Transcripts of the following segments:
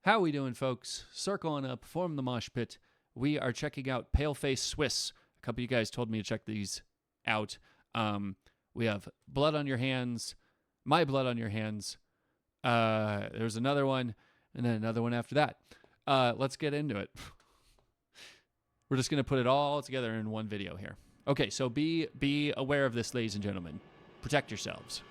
How we doing, folks? Circling up, form the mosh pit. We are checking out Paleface Swiss. A couple of you guys told me to check these out. We have Blood on Your Hands, My Blood on Your Hands. There's another one, and then another one after that. Let's get into it. We're just going to put it all together in one video here. Okay, so be aware of this, ladies and gentlemen. Protect yourselves.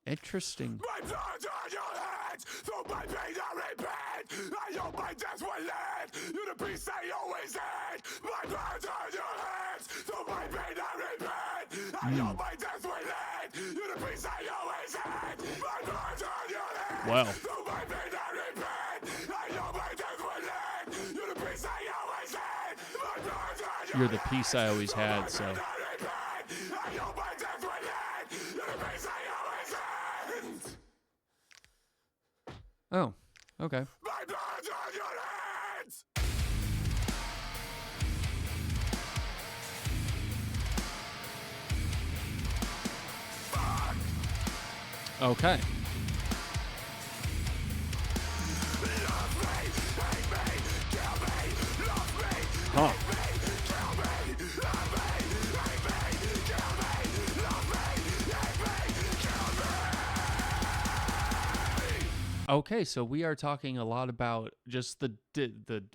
Interesting. My blood on your hands, through my pain I repent. I know my death will end, you the peace I always had. My blood on your hands, through my pain I repent. I know my death will end, you the peace I always had. My blood on your hands, Wow. through my pain I repent. I know my death will end, you the peace I always had. My blood on your You're the peace I always had, so. I know my death will end, you the peace I always had. Oh, okay. My blood on your hands! Fuck! Okay. Love me, hate me, kill me, love me, Huh. hate me, kill me, love me, hate me, kill me, love me, hate me, kill me! Okay, so we are talking a lot about just the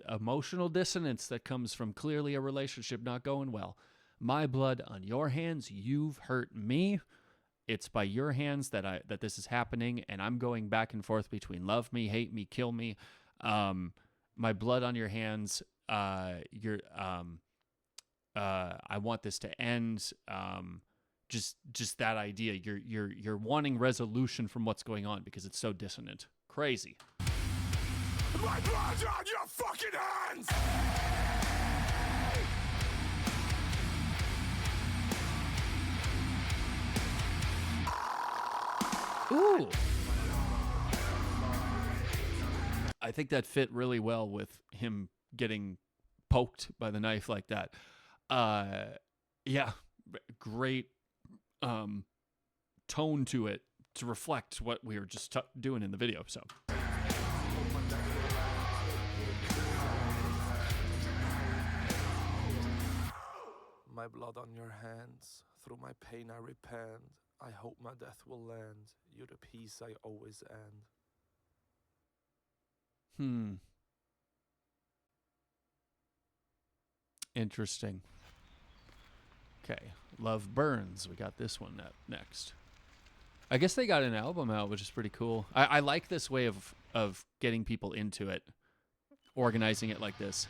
emotional dissonance that comes from clearly a relationship not going well. My blood on your hands, you've hurt me. It's by your hands that this is happening, and I'm going back and forth between love me, hate me, kill me. My blood on your hands. I want this to end. Just that idea. You're wanting resolution from what's going on because it's so dissonant. Crazy. My blood on your fucking hands! Ooh. I think that fit really well with him getting poked by the knife like that. Yeah, great tone to it to reflect what we were just doing in the video. So. My blood on your hands, through my pain I repent. I hope my death will land, you the peace I always end. Interesting. Okay, Love Burns. We got this one next. I guess they got an album out, which is pretty cool. I like this way of getting people into it, organizing it like this.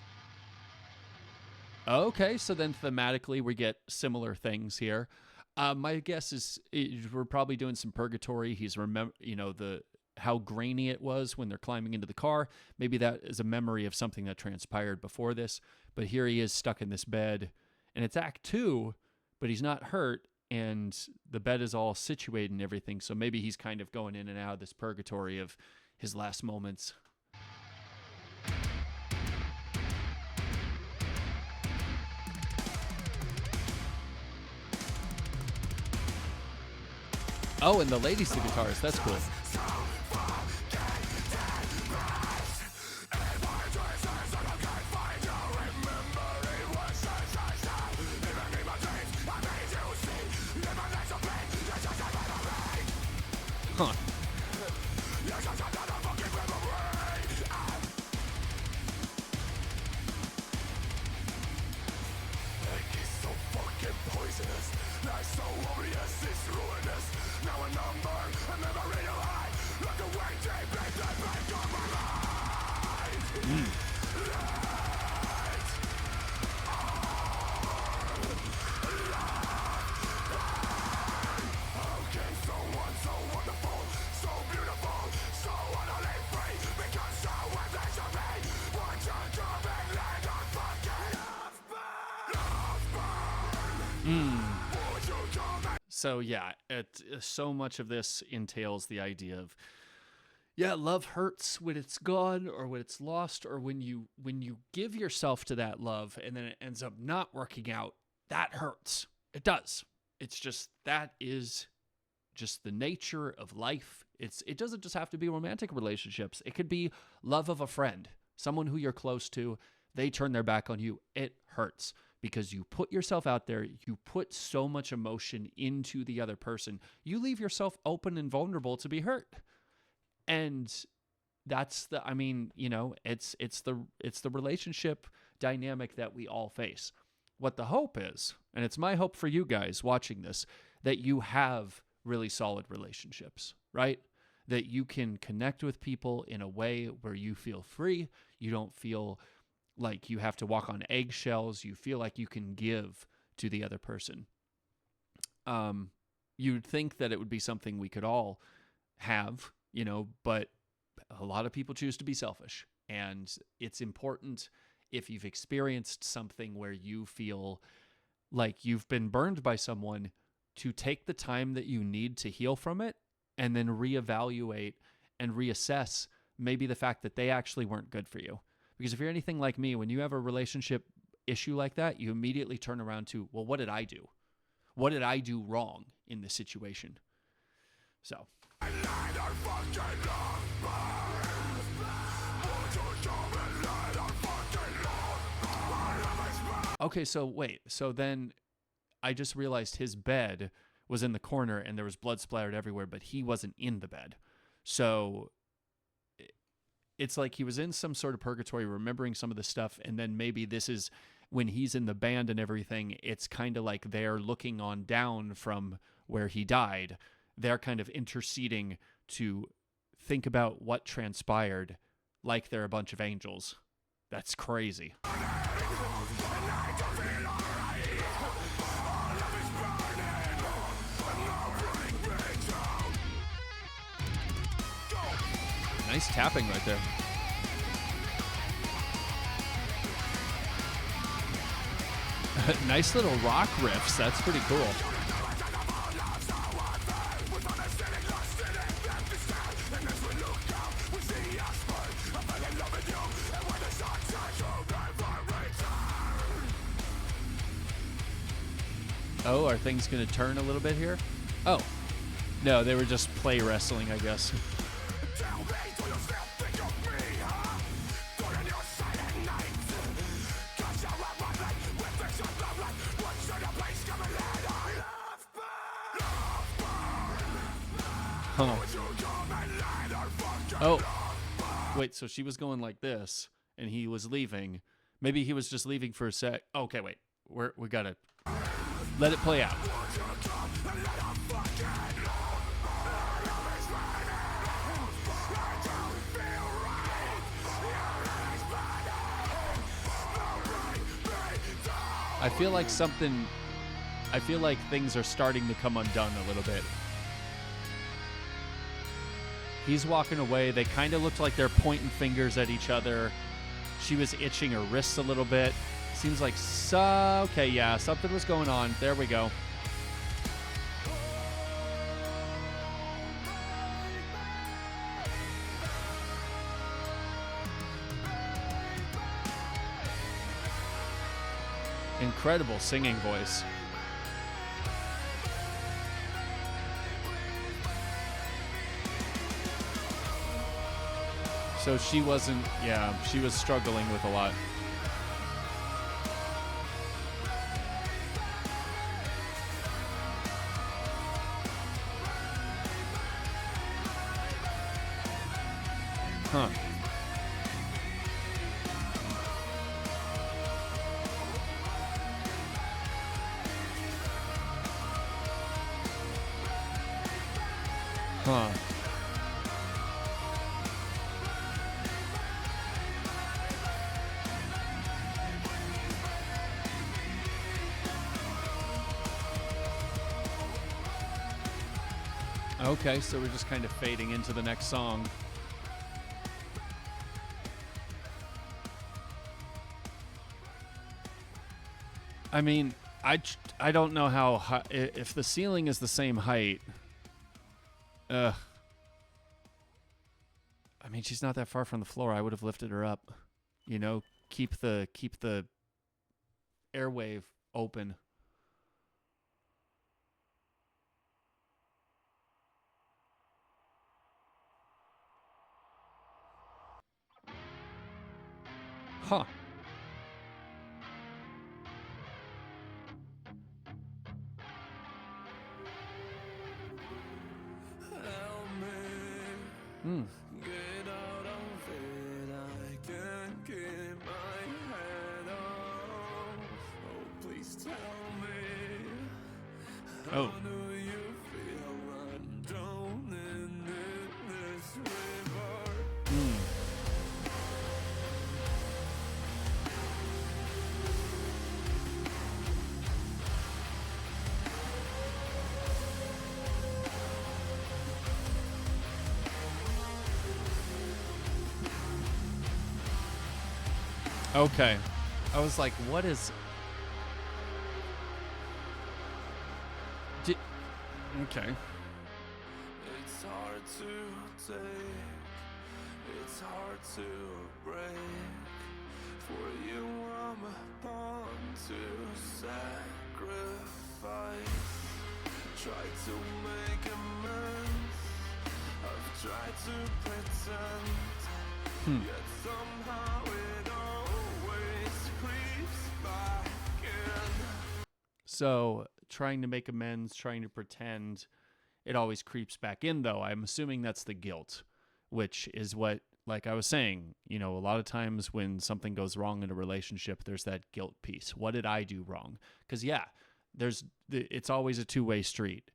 Okay, so then thematically we get similar things here. My guess is we're probably doing some purgatory. He's how grainy it was when they're climbing into the car. Maybe that is a memory of something that transpired before this. But here he is stuck in this bed, and it's Act 2, but he's not hurt, and the bed is all situated and everything. So maybe he's kind of going in and out of this purgatory of his last moments. Oh, and the lady's the guitarist. That's cool. Huh. So yeah, so much of this entails the idea of, yeah, love hurts when it's gone or when it's lost, or when you give yourself to that love and then it ends up not working out. That hurts. It does. It's just that is just the nature of life. It doesn't just have to be romantic relationships. It could be love of a friend, someone who you're close to. They turn their back on you. It hurts because you put yourself out there. You put so much emotion into the other person. You leave yourself open and vulnerable to be hurt. And that's the, I mean, you know, it's the relationship dynamic that we all face. What the hope is, and it's my hope for you guys watching this, that you have really solid relationships, right? That you can connect with people in a way where you feel free. You don't feel like you have to walk on eggshells. You feel like you can give to the other person. You'd think that it would be something we could all have, you know, but a lot of people choose to be selfish. And it's important, if you've experienced something where you feel like you've been burned by someone, to take the time that you need to heal from it and then reevaluate and reassess maybe the fact that they actually weren't good for you. Because if you're anything like me, when you have a relationship issue like that, you immediately turn around to, well, what did I do? What did I do wrong in this situation? So. Okay, so wait. So then I just realized his bed was in the corner and there was blood splattered everywhere, but he wasn't in the bed. So it's like he was in some sort of purgatory, remembering some of the stuff, and then maybe this is when he's in the band and everything, it's kind of like they're looking on down from where he died. They're kind of interceding to think about what transpired like they're a bunch of angels. That's crazy. Nice tapping right there. Nice little rock riffs. That's pretty cool. Oh, are things going to turn a little bit here? Oh. No, they were just play wrestling, I guess. Huh. Oh. Wait, so she was going like this, and he was leaving. Maybe he was just leaving for a sec. Okay, wait. We got to let it play out. I feel like things are starting to come undone a little bit. He's walking away. They kind of looked like they're pointing fingers at each other. She was itching her wrists a little bit. Seems like okay, yeah, something was going on. There we go. Incredible singing voice. So she wasn't, she was struggling with a lot. Huh. Huh. Okay, so we're just kind of fading into the next song. I mean, I don't know how high, if the ceiling is the same height. I mean, she's not that far from the floor. I would have lifted her up. You know, keep the airwave open. Huh. Help me Hmm. get out of it. I can't keep my head up. Oh, please tell me, how Oh. do you feel? I'm drowning in this river. Hmm. Okay. I was like, what is... Okay. It's hard to take, it's hard to break. For you I'm a pawn to sacrifice. Try to make amends, I've tried to pretend, yet somehow it always creeps back in. So, trying to make amends, trying to pretend, it always creeps back in, though. I'm assuming that's the guilt, which is what, like I was saying, a lot of times when something goes wrong in a relationship, there's that guilt piece. What did I do wrong? Because, yeah, it's always a two-way street.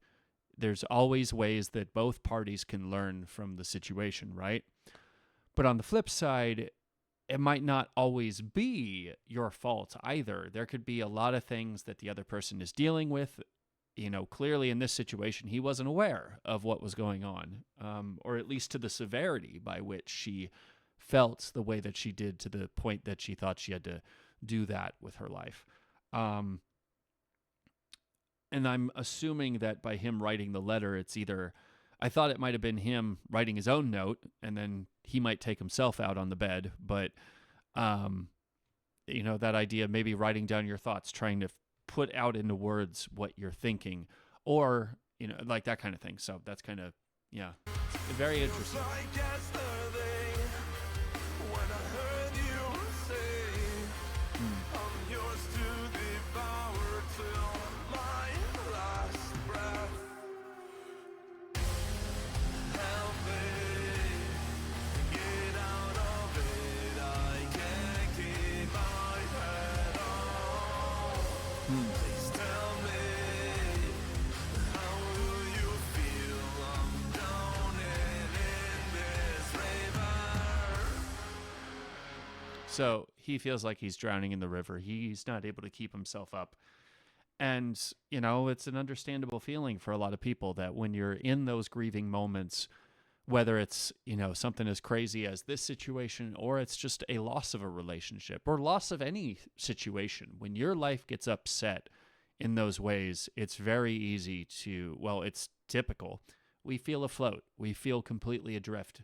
There's always ways that both parties can learn from the situation, right? But on the flip side, it might not always be your fault either. There could be a lot of things that the other person is dealing with. Clearly in this situation, he wasn't aware of what was going on, or at least to the severity by which she felt the way that she did, to the point that she thought she had to do that with her life. And I'm assuming that by him writing the letter, it's either... I thought it might have been him writing his own note, and then he might take himself out on the bed. But, that idea, maybe writing down your thoughts, trying to put out into words what you're thinking, or, like that kind of thing. So that's kind of, yeah, very interesting. Like yesterday, when I heard you say, I'm yours to devour till my last breath. Help me get out of it. I can't keep my head on. Please tell me, how do you feel? I'm drowning in this river. So he feels like he's drowning in the river. He's not able to keep himself up. And, it's an understandable feeling for a lot of people that when you're in those grieving moments, whether it's, something as crazy as this situation, or it's just a loss of a relationship or loss of any situation, when your life gets upset in those ways, it's very easy to, well, it's typical. We feel afloat. We feel completely adrift.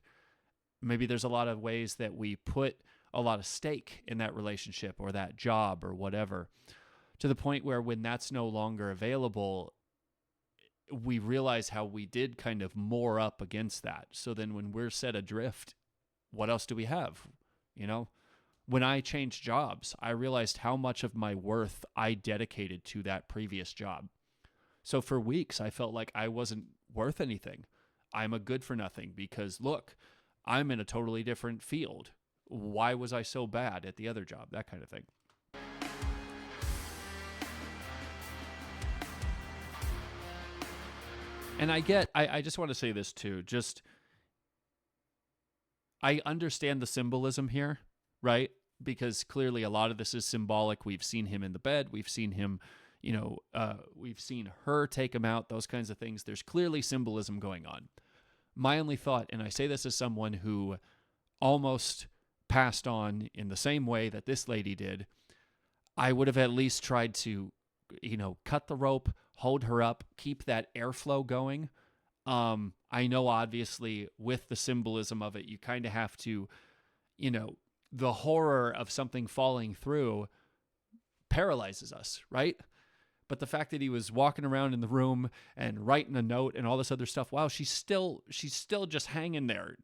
Maybe there's a lot of ways that we put a lot of stake in that relationship or that job or whatever, to the point where when that's no longer available, we realize how we did kind of moor up against that. So then when we're set adrift, what else do we have? When I changed jobs, I realized how much of my worth I dedicated to that previous job. So for weeks, I felt like I wasn't worth anything. I'm a good for nothing because, look, I'm in a totally different field. Why was I so bad at the other job? That kind of thing. And I just want to say this too. I understand the symbolism here, right? Because clearly a lot of this is symbolic. We've seen him in the bed. We've seen him, we've seen her take him out, those kinds of things. There's clearly symbolism going on. My only thought, and I say this as someone who almost passed on in the same way that this lady did, I would have at least tried to, cut the rope, hold her up, keep that airflow going. I know obviously with the symbolism of it, you kind of have to, the horror of something falling through paralyzes us, right? But the fact that he was walking around in the room and writing a note and all this other stuff, wow, she's still just hanging there.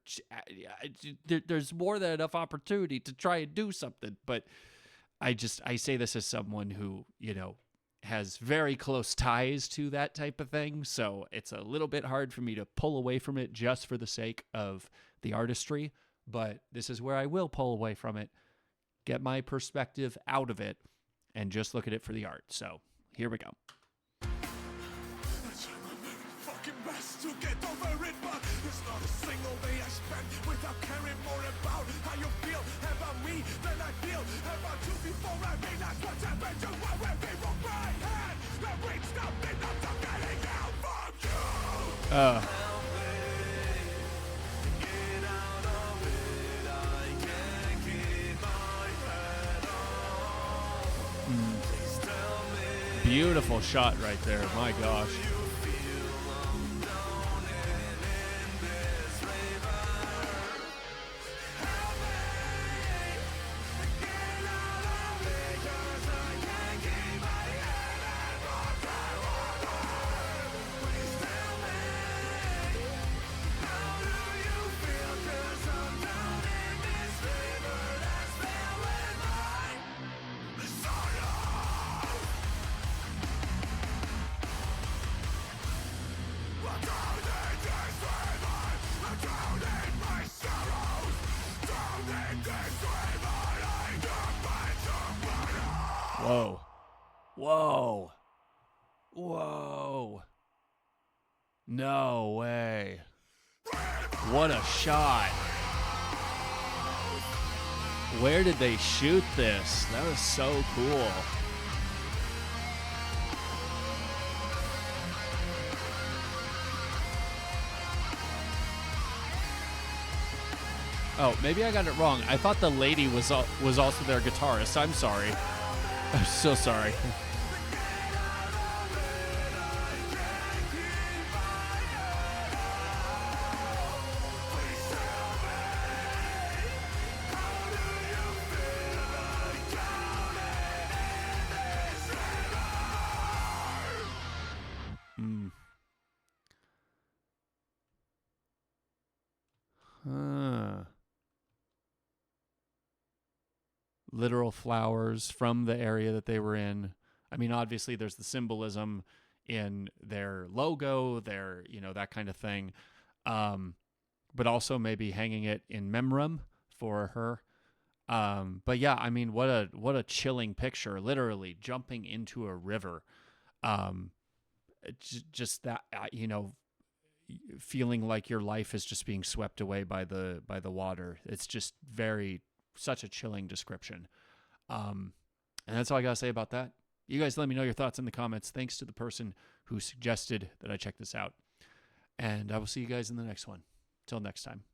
There's more than enough opportunity to try and do something. But I say this as someone who, has very close ties to that type of thing. So it's a little bit hard for me to pull away from it just for the sake of the artistry. But this is where I will pull away from it, get my perspective out of it, and just look at it for the art. So here we go. I try my very fucking best to get over it, but there's not a single day I spent without caring more about how you feel about me than I feel about you before I realize what's happened to my way from my hand. That reached up and I'm not getting out from you. Get out of it, I can't keep my head on. Please tell me. Beautiful shot right there. My gosh. Whoa. Whoa. Whoa. No way. What a shot. Where did they shoot this? That was so cool. Oh, maybe I got it wrong. I thought the lady was also their guitarist. I'm sorry. I'm so sorry. Literal flowers from the area that they were in. I mean, obviously there's the symbolism in their logo, their, that kind of thing. But also maybe hanging it in memoriam for her. But yeah, I mean, what a chilling picture, literally jumping into a river. Just that, feeling like your life is just being swept away by the water. It's just such a chilling description. And that's all I got to say about that. You guys let me know your thoughts in the comments. Thanks to the person who suggested that I check this out. And I will see you guys in the next one. Till next time.